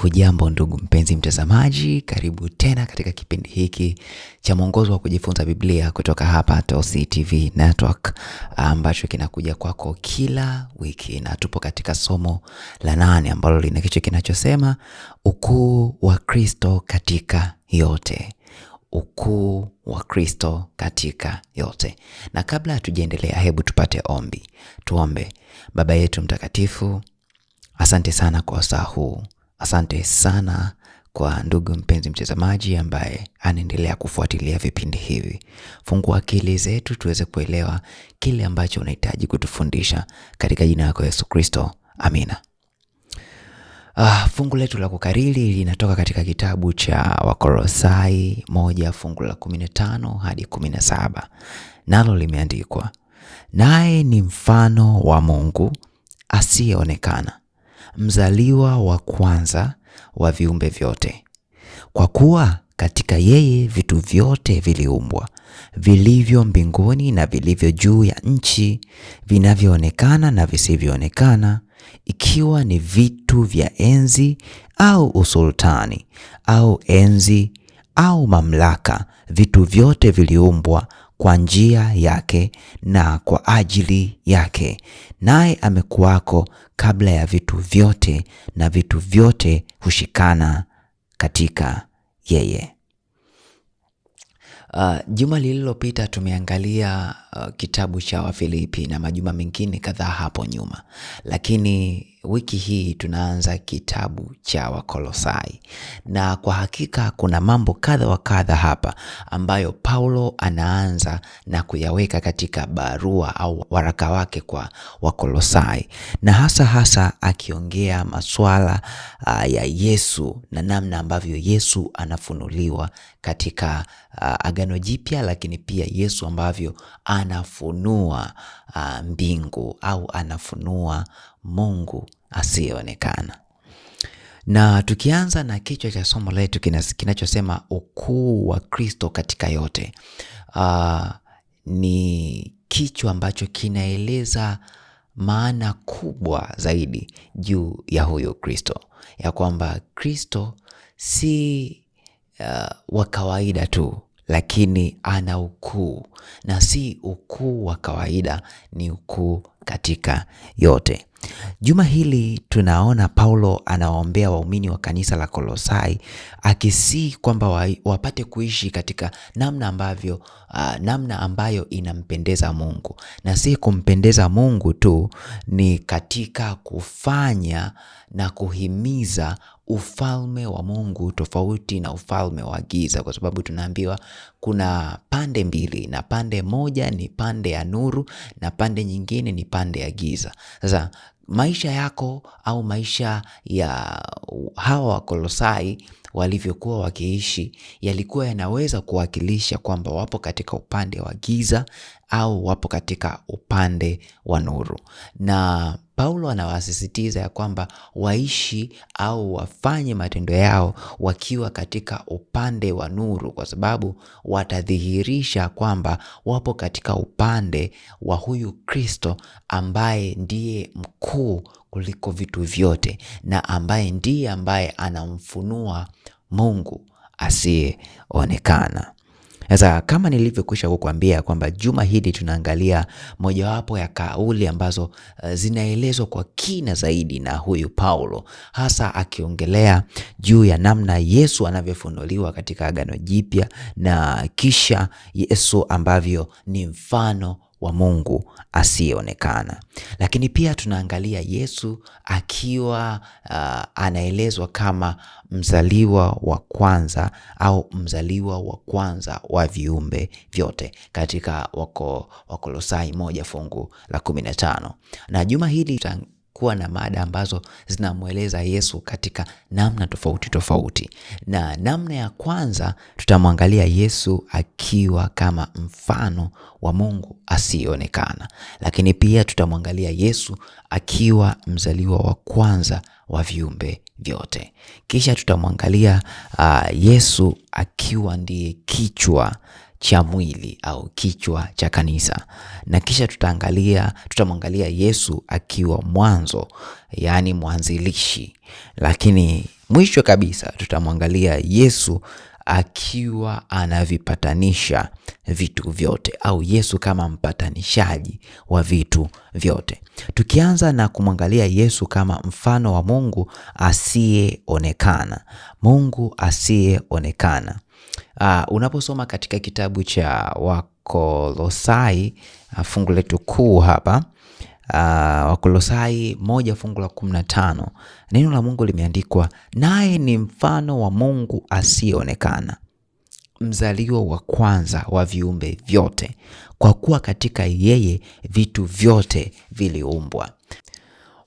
Hujambo ndugu mpenzi mtazamaji, karibu tena katika kipindi hiki cha mwongozo wa kujifunza Biblia kutoka hapa Tosi TV Network, ambacho kinakuja kwako kila wiki, na tupo katika somo la 8 ambalo lina kichwa kinachosema ukuu wa Kristo katika yote. Ukuu wa Kristo katika yote. Na kabla hatujaendelea, hebu tupate ombi. Tuombe. Baba yetu mtakatifu, asante sana kwa saa huu. Asante sana kwa ndugu mpenzi mtazamaji ambaye anaendelea kufuatilia vipindi hivi. Fungua akili zetu tuweze kuelewa kile ambacho unahitaji kutufundisha katika jina lako Yesu Kristo. Amina. Fungu letu la kukariri linatoka katika kitabu cha Wakolosai 1 fungu la 15 hadi 17. Nalo limeandikwa, naye ni mfano wa Mungu asiyeonekana, mzaliwa wa kwanza wa viumbe vyote. Kwa kuwa katika yeye vitu vyote viliumbwa, vilivyo mbinguni na vilivyo juu ya nchi, vinavyoonekana na visivyoonekana, ikiwa ni vitu vya enzi au usultani au enzi au mamlaka. Vitu vyote viliumbwa kwa njia yake na kwa ajili yake, naye amekuwako kabla ya vitu vyote, na vitu vyote hushikana katika yeye. Juma lililopita tumeangalia kitabu cha Wafilipi na majuma mengine kadhaa hapo nyuma, lakini wiki hii tunaanza kitabu cha Wakolosai, na kwa hakika kuna mambo kadha wa kadha hapa ambayo Paulo anaanza na kuyaweka katika barua au waraka wake kwa Wakolosai, na hasa akiongea masuala ya Yesu na namna ambavyo Yesu anafunuliwa katika Agano Jipya, lakini pia Yesu ambavyo anafunua mbingu au anafunua Mungu asiyeonekana. Na tukianza na kichwa cha somo letu kinachosema ukuu wa Kristo katika yote, ni kichwa ambacho kinaeleza maana kubwa zaidi juu ya huyo Kristo, ya kwamba Kristo si wa kawaida tu, lakini ana ukuu, na si ukuu wa kawaida, ni ukuu katika yote. Juma hili tunaona Paulo anawaombea waumini wa kanisa la Kolosai, akisii kwamba wapate kuishi katika namna ambayo inampendeza Mungu, na si kumpendeza Mungu tu, ni katika kufanya na kuhimiza ufalme wa Mungu tofauti na ufalme wa giza, kwa sababu tunaambiwa kuna pande mbili, na pande moja ni pande ya nuru na pande nyingine ni pande ya giza. Sasa maisha yako au maisha ya hawa Wakolosai walivyokuwa wakiishi yalikuwa yanaweza kuwakilisha kwamba wapo katika upande wa giza au wapo katika upande wa nuru. Na Paulo anawasisitiza ya kwamba waishi au wafanye matendo yao wakiwa katika upande wa nuru, kwa sababu watadhihirisha kwamba wapo katika upande wa huyu Kristo ambaye ndiye mkuu kuliko vitu vyote, na ambaye anamfunua Mungu asiyeonekana. Sasa kama nilivyokwisha kukuambia kwamba juma hili tunaangalia mojawapo ya kauli ambazo zinaelezwa kwa kina zaidi na huyu Paulo, hasa akiongelea juu ya namna Yesu anavyofunuliwa katika Agano Jipya, na kisha Yesu ambavyo ni mfano wa Mungu asiyeonekana. Lakini pia tunaangalia Yesu akiwa anaelezwa kama mzaliwa wa kwanza au mzaliwa wa kwanza wa viumbe vyote katika Wakolosai 1 fungu la 15. Na juma hili kuwa na mada ambazo zinamweleza Yesu katika namna tofauti. Na namna ya kwanza tutamwangalia Yesu akiwa kama mfano wa Mungu asiyeonekana, lakini pia tutamwangalia Yesu akiwa mzaliwa wa kwanza wa viumbe vyote. Kisha tutamwangalia Yesu akiwa ndiye kichwa cha mwili au kichwa cha kanisa, na kisha tutamwangalia Yesu akiwa mwanzo, yaani mwanzilishi, lakini Mwisho kabisa tutamwangalia Yesu akiwa anavipatanisha vitu vyote, au Yesu kama mpatanishaji wa vitu vyote. Tukianza na kumwangalia Yesu kama mfano wa Mungu asiyeonekana. Mungu asiyeonekana. Unaposoma katika kitabu cha Wakolosai, fungu letu kuu hapa, Wakolosai 1:15, neno la Mungu limeandikwa, naye ni mfano wa Mungu asiyeonekana, mzaliwa wa kwanza wa viumbe vyote, kwa kuwa katika yeye vitu vyote viliumbwa.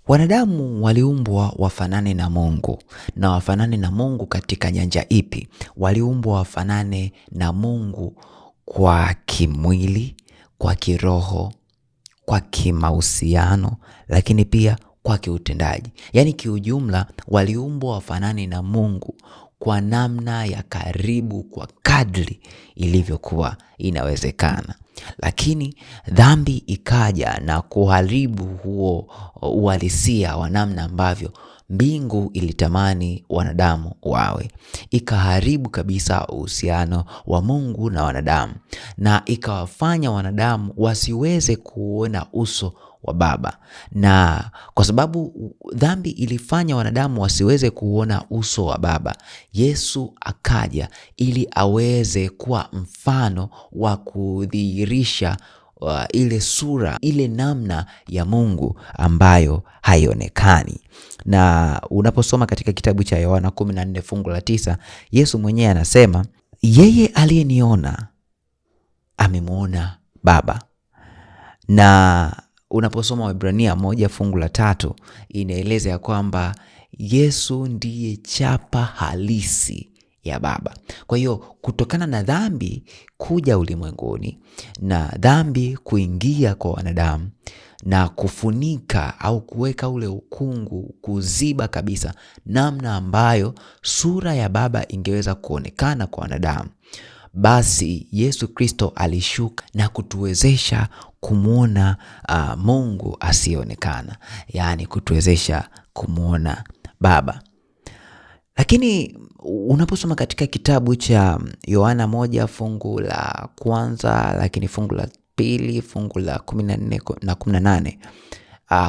Wanadamu waliumbwa wafanane na Mungu. Na wafanane na Mungu katika nyanja ipi? Waliumbwa wafanane na Mungu kwa kimwili, kwa kiroho, kwa kimahusiano, lakini pia kwa kiutendaji. Yaani kiujumla waliumbwa wafanane na Mungu kwa namna ya karibu, kwa kadri ilivyokuwa inawezekana. Lakini dhambi ikaja na kuharibu huo uhalisia wa namna ambavyo mbingu ilitamani wanadamu wawe. Ikaharibu kabisa uhusiano wa Mungu na wanadamu, na ikawafanya wanadamu wasiweze kuona uso wa Baba. Na kwa sababu dhambi ilifanya wanadamu wasiweze kuona uso wa Baba, Yesu akaja ili aweze kuwa mfano wa kudhihirisha ile sura, ile namna ya Mungu ambayo haionekani. Na unaposoma katika kitabu cha Yohana 14:9, Yesu mwenyewe anasema, yeye aliyeniona amemwona Baba. Na unaposoma Waebrania 1:3 inaeleza ya kwamba Yesu ndiye chapa halisi ya Baba. Kwa hiyo kutokana na dhambi kuja ulimwenguni na dhambi kuingia kwa wanadamu na kufunika au kuweka ule ukungu, kuziba kabisa namna ambayo sura ya Baba ingeweza kuonekana kwa wanadamu, basi Yesu Kristo alishuka na kutuwezesha kumwona Mungu asiyeonekana, yaani kutuwezesha kumwona Baba. Lakini unaposoma katika kitabu cha Yohana 1 fungu la 1, lakini fungu la 2, fungu la 14 na 18,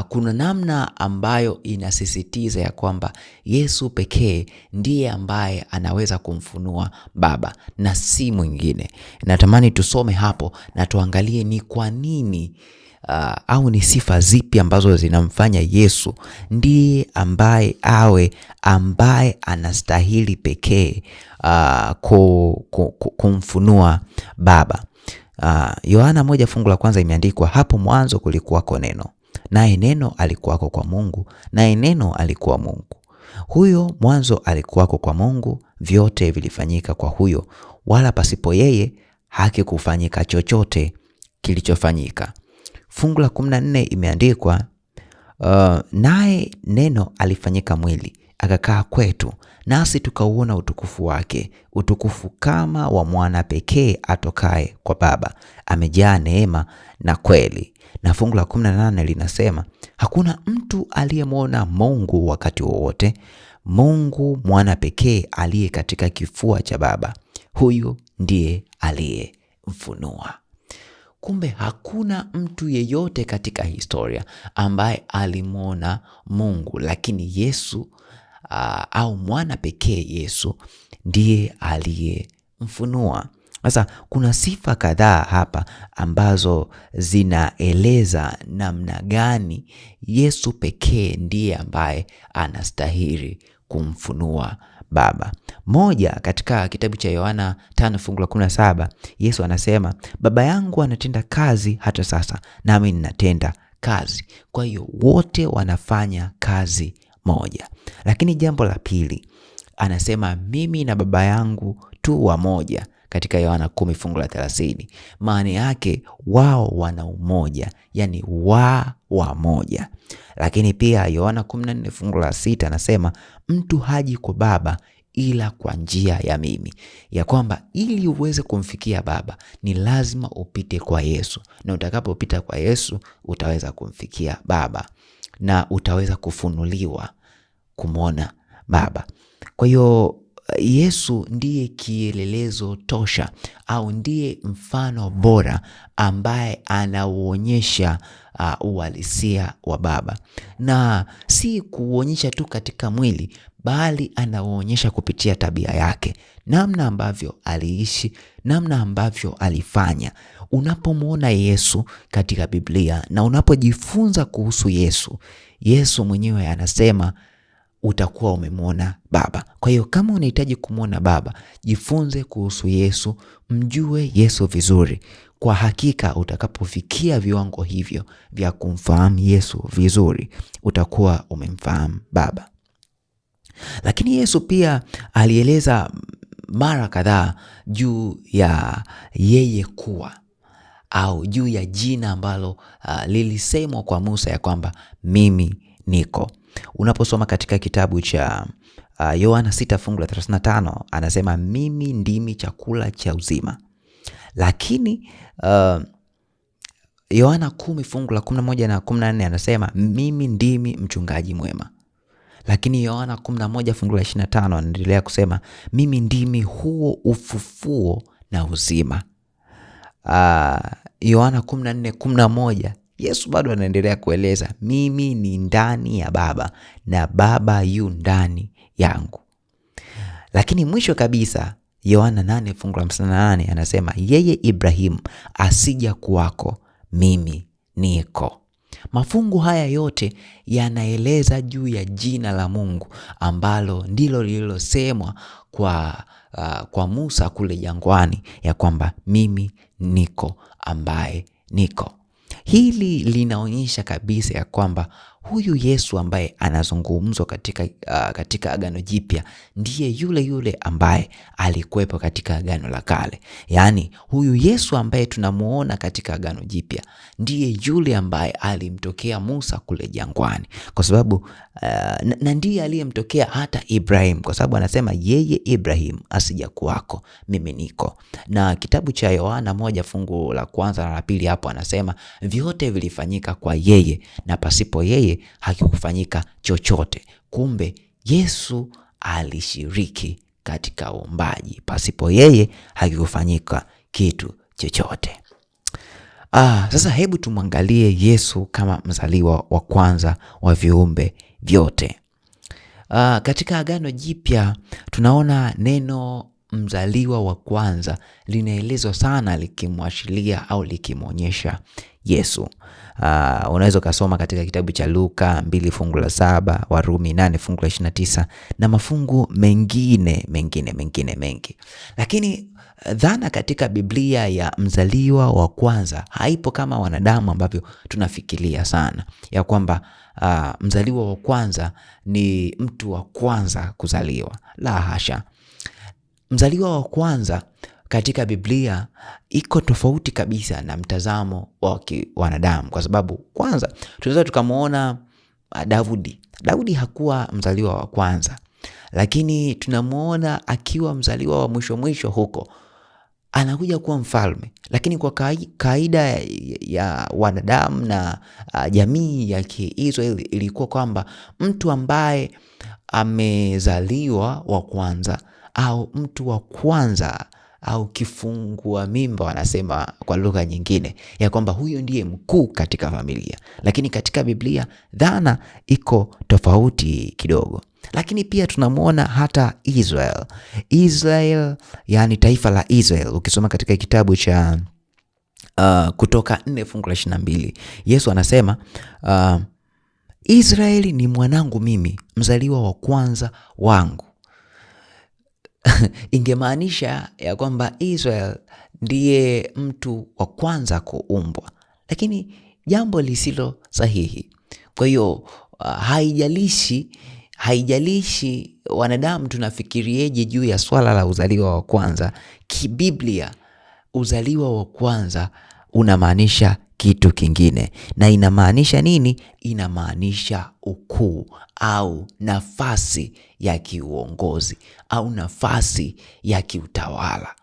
kuna namna ambayo inasisitiza ya kwamba Yesu pekee ndiye ambaye anaweza kumfunua Baba na si mwingine. Natamani tusome hapo na tuangalie ni kwa nini au ni sifa zipi ambazo zinamfanya Yesu ndiye ambaye anastahili pekee kumfunua Baba. Yohana 1 fungu la 1 imeandikwa, hapo mwanzo kulikuwako neno, naye neno alikuwako kwa Mungu, naye neno alikuwa Mungu. Huyo mwanzo alikuwako kwa Mungu, vyote vilifanyika kwa huyo, wala pasipo yeye hakikufanyika chochote kilichofanyika. Fungu la 14 imeandikwa, naye neno alifanyika mwili, akakaa kwetu, nasi tukauona utukufu wake, utukufu kama wa mwana pekee atokaye kwa Baba, amejaa neema na kweli. Na fungu la 18 linasema, hakuna mtu aliyemwona Mungu wakati wowote, Mungu mwana pekee aliye katika kifua cha Baba, huyu ndiye aliyemfunua. Kumbe hakuna mtu yeyote katika historia ambaye alimwona Mungu, lakini Yesu au mwana pekee Yesu ndiye aliyemfunua. Sasa kuna sifa kadhaa hapa ambazo zinaeleza namna gani Yesu pekee ndiye ambaye anastahili kumfunua Baba. Moja, katika kitabu cha Yohana 5 fungu la 17, Yesu anasema, Baba yangu anatenda kazi hata sasa, nami ninatenda kazi. Kwa hiyo wote wanafanya kazi moja. Lakini jambo la pili, anasema mimi na Baba yangu tu wamoja, katika Yohana 10 fungu la 30. Maana yake wao wana umoja, yani wa moja. Lakini pia Yohana 14 fungu la 6 anasema, mtu haji kwa Baba ila kwa njia ya mimi. Ya kwamba ili uweze kumfikia Baba ni lazima upite kwa Yesu, na utakapopita kwa Yesu utaweza kumfikia Baba na utaweza kufunuliwa kumwona Baba. Kwa hiyo Yesu ndiye kielelezo tosha au ndiye mfano bora ambaye anauonyesha uhalisia wa Baba, na si kuonyesha tu katika mwili, bali anauonyesha kupitia tabia yake, namna ambavyo aliishi, namna ambavyo alifanya. Unapomwona Yesu katika Biblia na unapojifunza kuhusu Yesu, Yesu mwenyewe anasema utakuwa umemwona Baba. Kwa hiyo kama unahitaji kumwona Baba, jifunze kuhusu Yesu, mjue Yesu vizuri. Kwa hakika utakapofikia viwango hivyo vya kumfahamu Yesu vizuri, utakuwa umemfahamu Baba. Lakini Yesu pia alieleza mara kadhaa juu ya yeye kuwa au juu ya jina ambalo lilisemwa kwa Musa ya kwamba mimi niko. Unaposoma katika kitabu cha Yohana 6:35 anasema mimi ndimi chakula cha uzima. Lakini Yohana 10:11 na 14 anasema mimi ndimi mchungaji mwema. Lakini Yohana 11:25 anaendelea kusema mimi ndimi huo ufufuo na uzima. Yohana 14:11 Yesu bado anaendelea kueleza mimi ni ndani ya Baba na Baba yu ndani yangu. Lakini mwisho kabisa Yohana 8:58 anasema yeye Ibrahimu asija kuwako, mimi niko. Mafungu haya yote yanaeleza juu ya jina la Mungu ambalo ndilo lililosemwa kwa Musa kule jangwani ya kwamba mimi niko ambaye niko. Hili linaonyesha kabisa ya kwamba huyu Yesu ambaye anazungumzwa katika Agano Jipya ndiye yule yule ambaye alikuwepo katika Agano la Kale. Yaani huyu Yesu ambaye tunamuona katika Agano Jipya ndiye yule ambaye alimtokea Musa kule jangwani, kwa sababu na ndiye aliyemtokea hata Ibrahim, kwa sababu anasema yeye Ibrahim asija kuwako, mimi niko. Na kitabu cha Yohana 1:1 na 2 hapo anasema vyote vilifanyika kwa yeye na pasipo yeye hakikufanyika chochote. Kumbe Yesu alishiriki katika uumbaji, pasipo yeye hakikufanyika kitu chochote. Sasa hebu tumwangalie Yesu kama mzaliwa wa kwanza wa viumbe vyote. Katika Agano Jipya tunaona neno mzaliwa wa kwanza linaelezwa sana likimwashiria au likimwonyesha Yesu. Unaweza ukasoma katika kitabu cha Luka 2:7, Warumi 8:29 na mafungu mengine mengi. Lakini dhana katika Biblia ya mzaliwa wa kwanza haipo kama wanadamu ambavyo tunafikiria sana, ya kwamba mzaliwa wa kwanza ni mtu wa kwanza kuzaliwa. La hasha. Mzaliwa wa kwanza katika Biblia iko tofauti kabisa na mtazamo wa wanadamu, kwa sababu kwanza tunaweza tukamuona Daudi. Daudi hakuwa mzaliwa wa kwanza, lakini tunamuona akiwa mzaliwa wa mwisho huko, anakuja kuwa mfalme. Lakini kwa kaida ya wanadamu na jamii ya Kiisraeli ilikuwa kwamba mtu ambaye amezaliwa wa kwanza au mtu wa kwanza au kifungua mimba wanasema kwa lugha nyingine, ya kwamba huyo ndiye mkuu katika familia. Lakini katika Biblia dhana iko tofauti kidogo. Lakini pia tunamuona hata Israel, yani taifa la Israel. Ukisoma katika kitabu cha Kutoka 4:22 Yesu anasema Israeli ni mwanangu mimi, mzaliwa wa kwanza wangu. Ingemaanisha ya kwamba Israel ndiye mtu wa kwanza kuumbwa, lakini jambo lisilo sahihi. Kwa hiyo haijalishi wanadamu tunafikirieje juu ya swala la uzaliwa wa kwanza, kibiblia uzaliwa wa kwanza unamaanisha kitu kingine. Na inamaanisha nini? Inamaanisha ukuu au nafasi ya kiuongozi au nafasi ya kiutawala.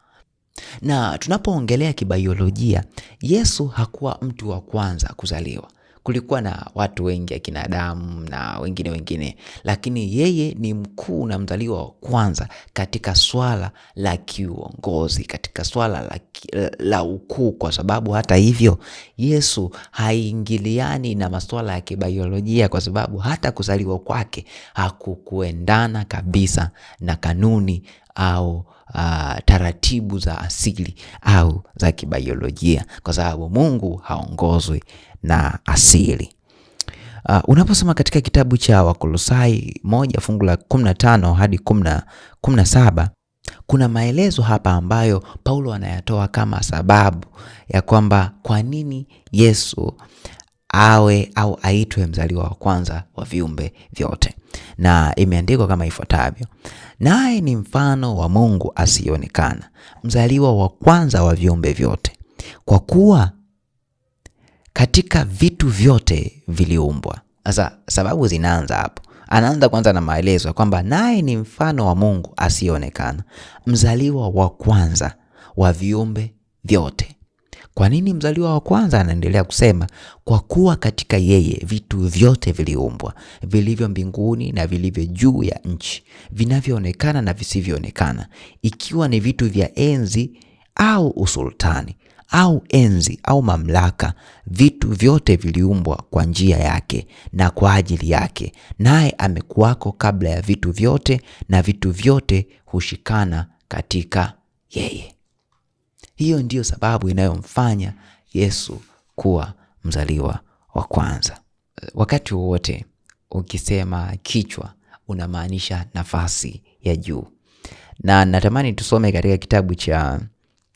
Na tunapoongelea kibaiolojia, Yesu hakuwa mtu wa kwanza kuzaliwa. kulikuwa na watu wengi akina Adamu na wengine, lakini yeye ni mkuu na mzaliwa wa kwanza katika swala la kiuongozi, katika swala la ukuu, kwa sababu hata hivyo Yesu haingiliani na masuala ya kibiolojia, kwa sababu hata kuzaliwa kwake hakukuendana kabisa na kanuni au taratibu za asili au za kibiolojia, kwa sababu Mungu haongozwi na asili. Unaposoma katika kitabu cha Wakolosai 1 fungu la 15 hadi 17, kuna maelezo hapa ambayo Paulo anayatoa kama sababu ya kwamba kwa nini Yesu awe au aitwe mzaliwa wa kwanza wa viumbe vyote. Na imeandikwa kama ifuatavyo: naye ni mfano wa Mungu asiyeonekana, mzaliwa wa kwanza wa viumbe vyote, kwa kuwa katika vitu vyote viliumbwa. Sasa sababu zinaanza hapo. Anaanza kwanza na maelezo kwamba naye ni mfano wa Mungu asiyeonekana, mzaliwa wa kwanza wa viumbe vyote. Kwa nini mzaliwa wa kwanza? Anaendelea kusema kwa kuwa katika yeye vitu vyote viliumbwa, vilivyo mbinguni na vilivyo juu ya nchi, vinavyoonekana na visivyoonekana, ikiwa ni vitu vya enzi au usultani au enzi au mamlaka. Vitu vyote viliumbwa kwa njia yake na kwa ajili yake, naye amekuwako kabla ya vitu vyote, na vitu vyote hushikana katika yeye. Hiyo ndiyo sababu inayomfanya Yesu kuwa mzaliwa wa kwanza. Wakati wote ukisema kichwa unamaanisha nafasi ya juu. Na natamani tusome katika kitabu cha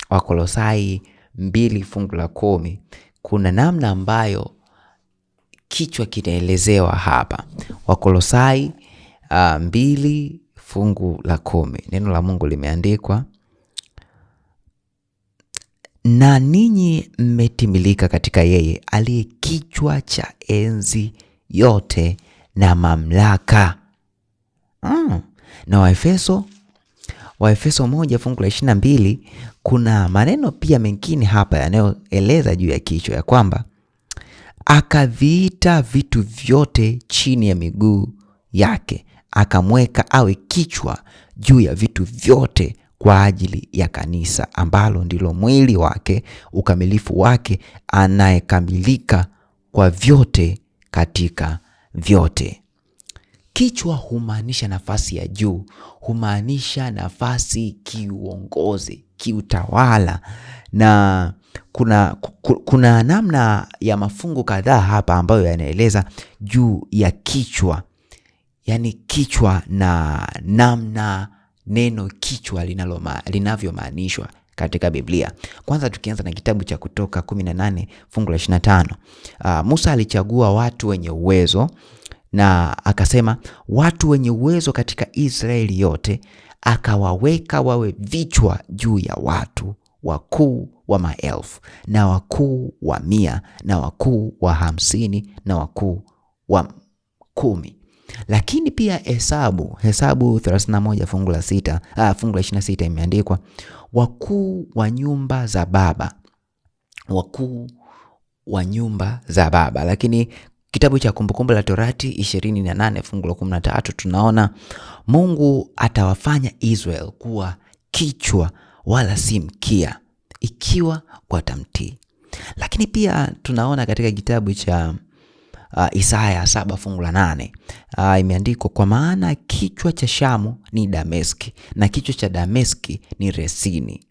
Wakolosai 2 fungu la 10. Kuna namna ambayo kichwa kinaelezewa hapa. Wakolosai 2 fungu la 10. Neno la Mungu limeandikwa: na ninyi mmetimilika katika yeye aliye kichwa cha enzi yote na mamlaka. Na Waefeso 1 fungu la 22, kuna maneno pia mengine hapa yanayoeleza juu ya kichwa, ya kwamba akaviita vitu vyote chini ya miguu yake, akamweka awe kichwa juu ya vitu vyote kwa ajili ya kanisa, ambalo ndilo mwili wake, ukamilifu wake, anayekamilika kwa vyote katika vyote. Kichwa humaanisha nafasi ya juu, humaanisha nafasi kiuongozi, kiutawala. Na kuna namna ya mafungu kadhaa hapa ambayo yanaeleza juu ya kichwa, yani kichwa na namna neno kichwa linavyomaanishwa katika Biblia. Kwanza tukianza na kitabu cha Kutoka 18 fungu la 25. Musa alichagua watu wenye uwezo na akasema watu wenye uwezo katika Israeli yote, akawaweka wawe vichwa juu ya watu, wakuu wa 1000 na wakuu wa 100 na wakuu wa 50 na wakuu wa 10. Lakini pia Hesabu 31 fungu la 26 imeandikwa wakuu wa nyumba za baba, wakuu wa nyumba za baba. Lakini kitabu cha Kumbukumbu la Torati 28 fungu la 13 tunaona Mungu atawafanya Israel kuwa kichwa wala si mkia, ikiwa watamtii. Lakini pia tunaona katika kitabu cha Isaya 7 fungu la 8 imeandikwa kwa maana kichwa cha Shamu ni Dameski na kichwa cha Dameski ni Resini.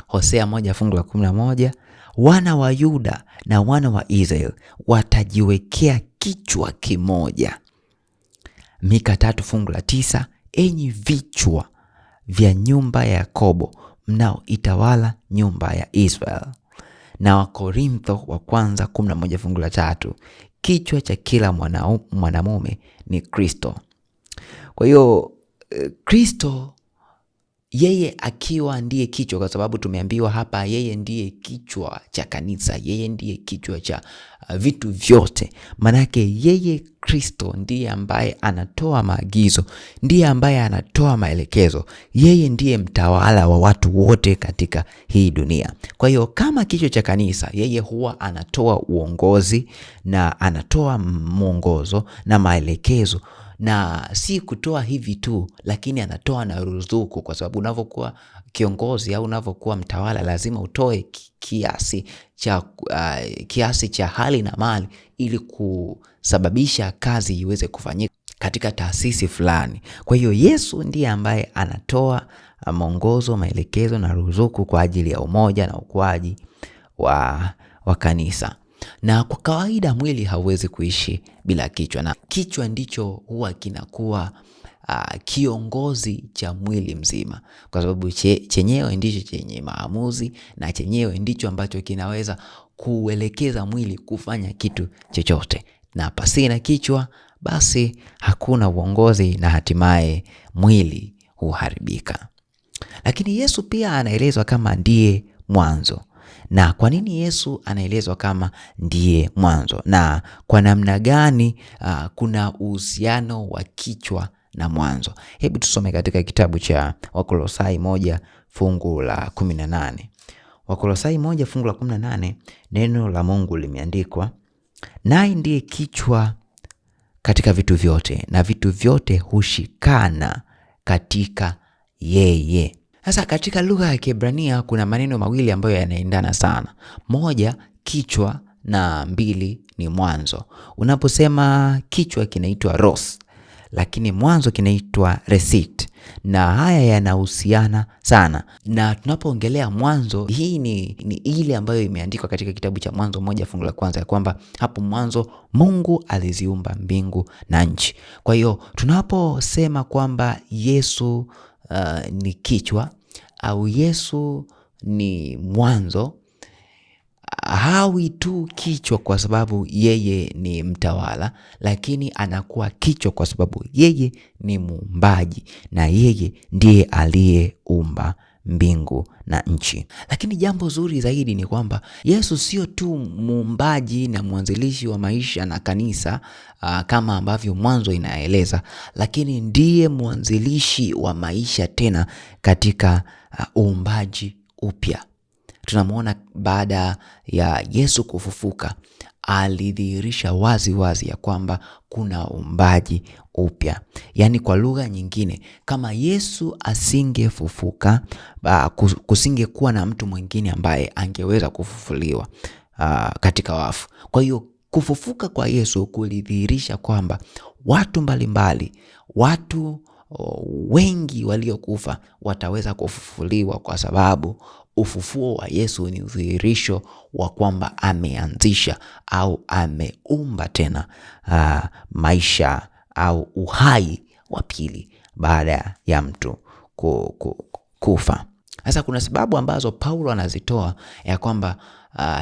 Hosea 1 fungu la 11 wana wa Yuda na wana wa Israel watajiwekea kichwa kimoja. Mika 3 fungu la 9 enyi vichwa vya nyumba ya Yakobo mnaoitawala nyumba ya Israel. Na Wakorintho wa kwanza 11 fungu la 3 kichwa cha kila mwanamume ni Kristo. Kwa hiyo Kristo yeye akiwa ndiye kichwa, kwa sababu tumeambiwa hapa yeye ndiye kichwa cha kanisa, yeye ndiye kichwa cha vitu vyote. Manake yeye Kristo ndiye ambaye anatoa maagizo, ndiye ambaye anatoa maelekezo. Yeye ndiye mtawala wa watu wote katika hii dunia. Kwa hiyo kama kichwa cha kanisa, yeye huwa anatoa uongozi na anatoa mwongozo na maelekezo, na si kutoa hivi tu, lakini anatoa na ruzuku, kwa sababu unavyokuwa kiongozi au unavyokuwa mtawala lazima utoe kiasi cha hali na mali ili kusababisha kazi iweze kufanyika katika taasisi fulani. Kwa hiyo Yesu ndiye ambaye anatoa mwongozo, maelekezo na ruzuku kwa ajili ya umoja na ukuaji wa kanisa. Na kwa kawaida mwili hauwezi kuishi bila kichwa, na kichwa ndicho huwa kinakuwa kiongozi cha mwili mzima, kwa sababu chenyewe ndicho chenye maamuzi, na chenyewe ndicho ambacho kinaweza kuelekeza mwili kufanya kitu chochote. Na pasina kichwa basi hakuna uongozi, na hatimaye mwili huharibika. Lakini Yesu pia anaelezwa kama ndiye mwanzo. Na kwa nini Yesu anaelezwa kama ndiye mwanzo, na kwa namna gani kuna uhusiano wa kichwa na mwanzo? Hebu tusome katika kitabu cha Wakolosai 1 fungu la 18. Wakolosai 1 fungu la 18, neno la Mungu limeandikwa, naye ndiye kichwa katika vitu vyote, na vitu vyote hushikana katika yeye. Sasa katika lugha ya Kiebrania kuna maneno mawili ambayo yanaendana sana. Moja, kichwa, na mbili ni mwanzo. Unaposema kichwa kinaitwa ros, lakini mwanzo kinaitwa resit, na haya yanahusiana sana. Na tunapoongelea mwanzo, hii ni ile ambayo imeandikwa katika kitabu cha Mwanzo 1 fungu la 1 ya kwamba hapo mwanzo Mungu aliziumba mbingu na nchi. Kwa hiyo tunaposema kwamba Yesu ni kichwa au Yesu ni mwanzo, hawi tu kichwa kwa sababu yeye ni mtawala, lakini anakuwa kichwa kwa sababu yeye ni muumbaji, na yeye ndiye aliyeumba mbingu na nchi. Lakini jambo zuri zaidi ni kwamba Yesu sio tu muumbaji na mwanzilishi wa maisha na kanisa kama ambavyo Mwanzo inaeleza, lakini ndiye mwanzilishi wa maisha tena katika uumbaji upya. Tunamwona baada ya Yesu kufufuka, alidhihirisha wazi wazi ya kwamba kuna uumbaji upya. Yaani kwa lugha nyingine, kama Yesu asingefufuka, kusingekuwa na mtu mwingine ambaye angeweza kufufuliwa katika wafu. Kwa hiyo kufufuka kwa Yesu kulidhihirisha kwamba watu mbalimbali, watu wengi waliokufa wataweza kufufuliwa, kwa sababu ufufuo wa Yesu ni udhihirisho wa kwamba ameanzisha au ameumba tena maisha au uhai wa pili baada ya mtu kufa. Sasa kuna sababu ambazo Paulo anazitoa ya kwamba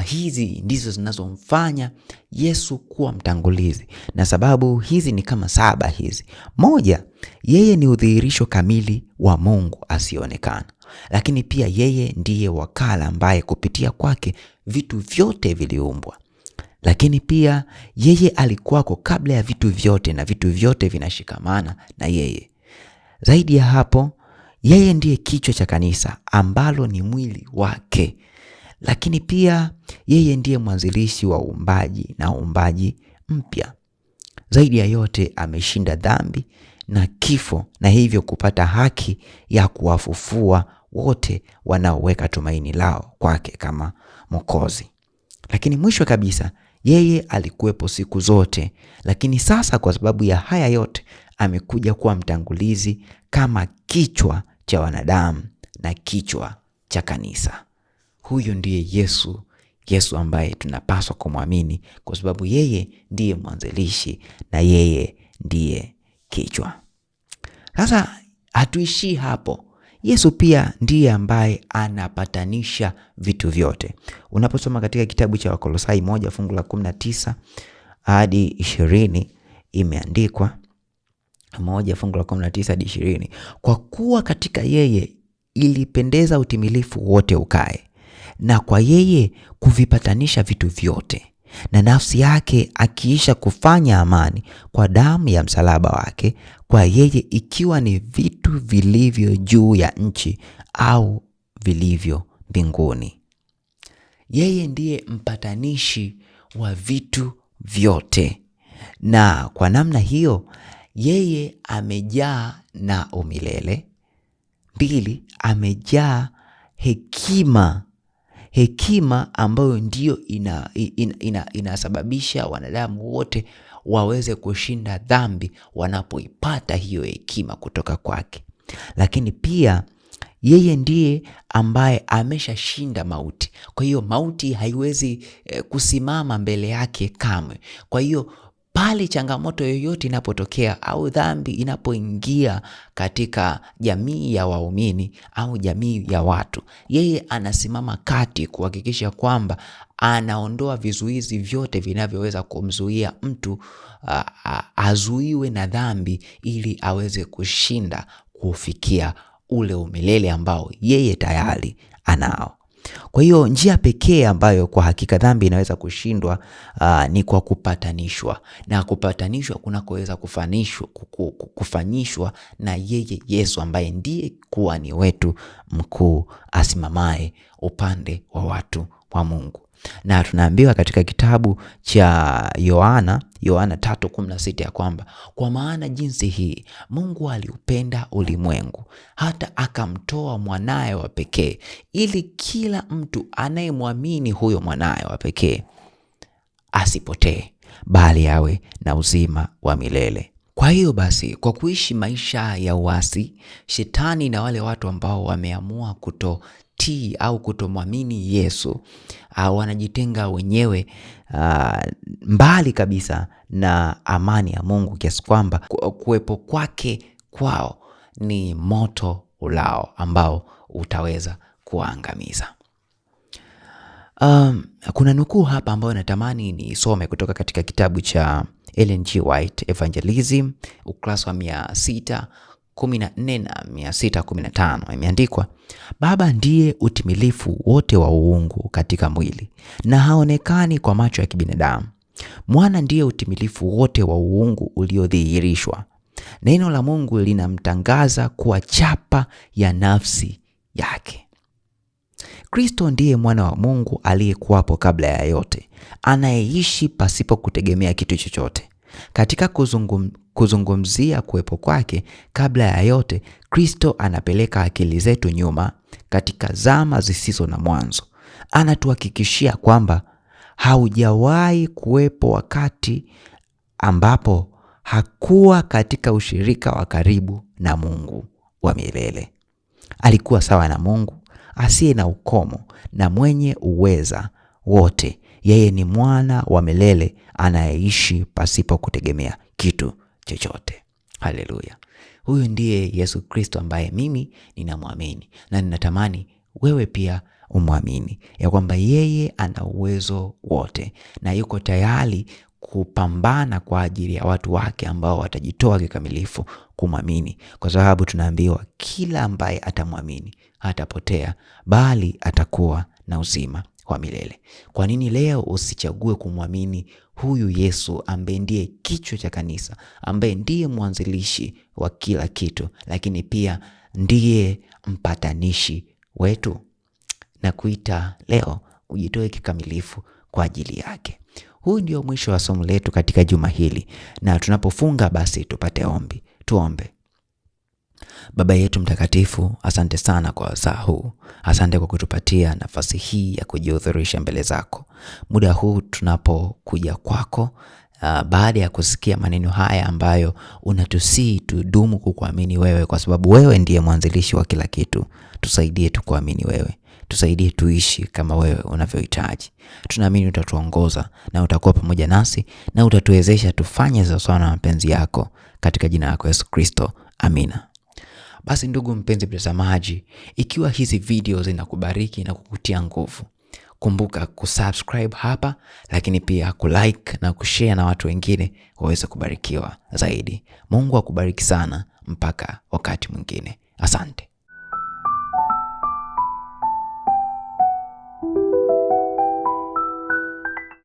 hizi ndizo zinazomfanya Yesu kuwa mtangulizi, na sababu hizi ni kama 7 hizi. Moja, yeye ni udhihirisho kamili wa Mungu asionekana. Lakini pia yeye ndiye wakala ambaye kupitia kwake vitu vyote viliumbwa. Lakini pia yeye alikuwako kabla ya vitu vyote, na vitu vyote vinashikamana na yeye. Zaidi ya hapo, yeye ndiye kichwa cha kanisa ambalo ni mwili wake. Lakini pia yeye ndiye mwanzilishi wa uumbaji na uumbaji mpya. Zaidi ya yote, ameshinda dhambi na kifo, na hivyo kupata haki ya kuwafufua wote wanaoweka tumaini lao kwake kama Mwokozi. Lakini mwisho kabisa, yeye alikuwepo siku zote, lakini sasa kwa sababu ya haya yote amekuja kuwa mtangulizi kama kichwa cha wanadamu na kichwa cha kanisa. Huyu ndiye Yesu ambaye tunapaswa kumwamini, kwa sababu yeye ndiye mwanzilishi na yeye ndiye kichwa. Sasa hatuishii hapo. Yesu pia ndiye ambaye anapatanisha vitu vyote. Unaposoma katika kitabu cha Wakolosai 1 fungu la 19 hadi 20, imeandikwa 1 fungu la 19 hadi 20, kwa kuwa katika yeye ilipendeza utimilifu wote ukae, na kwa yeye kuvipatanisha vitu vyote, na nafsi yake akiisha kufanya amani kwa damu ya msalaba wake, kwa yeye ikiwa ni vitu vilivyo juu ya nchi au vilivyo mbinguni. Yeye ndiye mpatanishi wa vitu vyote, na kwa namna hiyo yeye amejaa na umilele. 2, amejaa hekima ambayo ndiyo inasababisha wanadamu wote waweze kushinda dhambi wanapoipata hiyo hekima kutoka kwake. Lakini pia yeye ndiye ambaye ameshashinda mauti. Kwa hiyo mauti haiwezi kusimama mbele yake kamwe. Kwa hiyo pale changamoto yoyote inapotokea au dhambi inapoingia katika jamii ya waumini au jamii ya watu, yeye anasimama kati kuhakikisha kwamba anaondoa vizuizi vyote vinavyoweza kumzuia mtu azuiwe na dhambi ili aweze kushinda kufikia ule umilele ambao yeye tayari anao. Kwa hiyo njia pekee ambayo kwa hakika dhambi inaweza kushindwa ni kwa kupatanishwa, na kupatanishwa kunakoweza kufanyishwa na yeye Yesu ambaye ndiye kuhani wetu mkuu asimamaye upande wa watu wa Mungu. Na tunaambiwa katika kitabu cha Yohana 3:16 ya kwamba kwa maana jinsi hii Mungu aliupenda ulimwengu hata akamtoa mwanaye wa pekee, ili kila mtu anayemwamini huyo mwanaye wa pekee asipotee, bali awe na uzima wa milele. Kwa hiyo basi, kwa kuishi maisha ya uasi, shetani na wale watu ambao wameamua kutotii au kutomwamini Yesu wanajitenga wenyewe mbali kabisa na amani ya Mungu, kiasi kwamba kuwepo kwake kwao ni moto ulao ambao utaweza kuangamiza. Kuna nukuu hapa ambayo natamani nisome kutoka katika kitabu cha Ellen G. White Evangelism, ukurasa wa 614 na 615. Imeandikwa, Baba ndiye utimilifu wote wa uungu katika mwili, na haonekani kwa macho ya kibinadamu. Mwana ndiye utimilifu wote wa uungu uliodhihirishwa. Neno la Mungu linamtangaza kuwa chapa ya nafsi yake. Kristo ndiye mwana wa Mungu aliyekuwapo kabla ya yote, anayeishi pasipo kutegemea kitu chochote. Katika kuzungumzia kuwepo kwake kabla ya yote, Kristo anapeleka akili zetu nyuma katika zama zisizo na mwanzo. Anatuhakikishia kwamba haujawahi kuwepo wakati ambapo hakuwa katika ushirika wa karibu na Mungu wa milele. Alikuwa sawa na Mungu asiye na ukomo na mwenye uweza wote. Yeye ni mwana wa milele anayeishi pasipo kutegemea kitu chochote. Haleluya. Huyu ndiye Yesu Kristo ambaye mimi ninamwamini, na ninatamani wewe pia umwamini ya kwamba yeye ana uwezo wote na yuko tayari kupambana kwa ajili ya watu wake ambao watajitoa kikamilifu kumwamini, kwa sababu tunaambiwa kila ambaye atamwamini hatapotea, bali atakuwa na uzima wa milele. Kwa nini leo usichague kumwamini huyu Yesu ambaye ndiye kichwa cha kanisa, ambaye ndiye mwanzilishi wa kila kitu, lakini pia ndiye mpatanishi wetu, na kuita leo ujitoe kikamilifu kwa ajili yake. Huu ndio mwisho wa somo letu katika juma hili, na tunapofunga basi tupate ombi. Tuombe. Baba yetu mtakatifu, asante sana kwa saa huu. Asante kwa kutupatia nafasi hii ya kujihudhurisha mbele zako. Muda huu tunapokuja kwako, baada ya kusikia maneno haya ambayo unatusii tudumu kukuamini wewe, kwa sababu wewe ndiye mwanzilishi wa kila kitu. Tusaidie tukuamini wewe. Tusaidie tuishi kama wewe unavyohitaji. Tunaamini utatuongoza na utakuwa pamoja nasi na utatuwezesha tufanye sawa na mapenzi yako, katika jina lako Yesu Kristo. Amina. Basi ndugu mpenzi mtazamaji, ikiwa hizi video zinakubariki na kukutia nguvu, kumbuka kusubscribe hapa, lakini pia kulike na kushare na watu wengine waweze kubarikiwa zaidi. Mungu akubariki sana mpaka wakati mwingine. Asante.